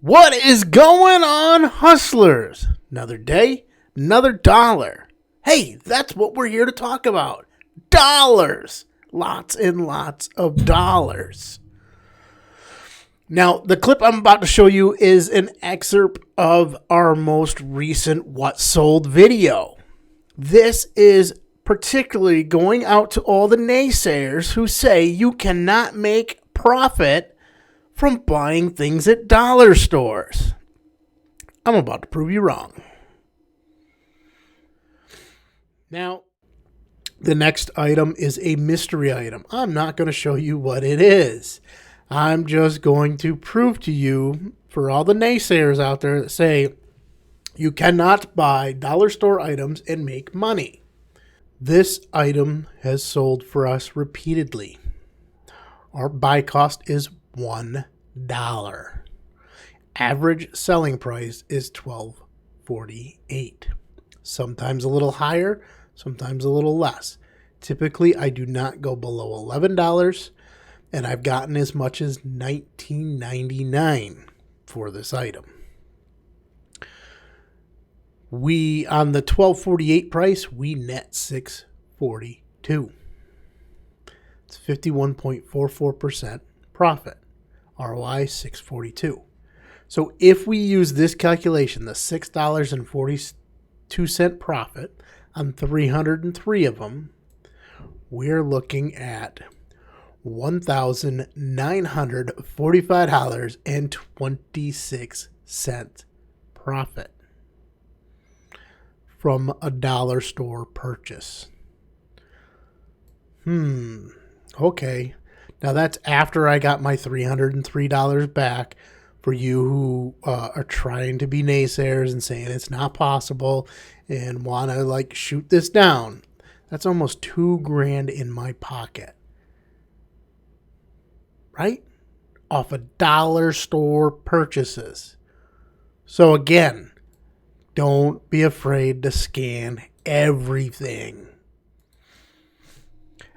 What is going on, hustlers? Another day, another dollar. Hey, that's what we're here to talk about. Dollars. Lots and lots of dollars. Now, the clip I'm about to show you is an excerpt of our most recent What Sold video. This is particularly going out to all the naysayers who say you cannot make profit from buying things at dollar stores. I'm about to prove you wrong. Now, the next item is a mystery item. I'm not going to show you what it is. I'm just going to prove to you, for all the naysayers out there that say you cannot buy dollar store items and make money. This item has sold for us repeatedly. Our buy cost is $1. Average selling price is $12.48. Sometimes a little higher, sometimes a little less. Typically, I do not go below $11, and I've gotten as much as $19.99 for this item. On the $12.48 price, we net $6.42. It's 51.44% profit. ROI $6.42. So if we use this calculation, the $6.42 profit on 303 of them, we're looking at $1,945.26 profit from a dollar store purchase. Okay. Now that's after I got my $303 back. For you who are trying to be naysayers and saying it's not possible and want to shoot this down, that's almost $2,000 in my pocket, right? Off of dollar store purchases. So again, don't be afraid to scan everything.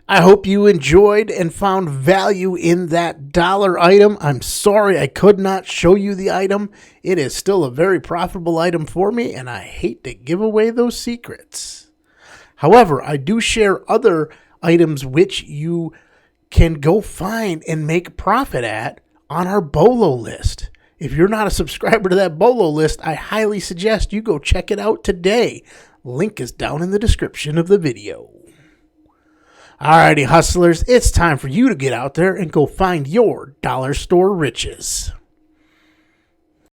I hope you enjoyed and found value in that dollar item. I'm sorry I could not show you the item. It is still a very profitable item for me, and I hate to give away those secrets. However, I do share other items which you can go find and make profit at on our BOLO list. If you're not a subscriber to that BOLO list, I highly suggest you go check it out today. Link is down in the description of the video. Alrighty, hustlers, it's time for you to get out there and go find your dollar store riches.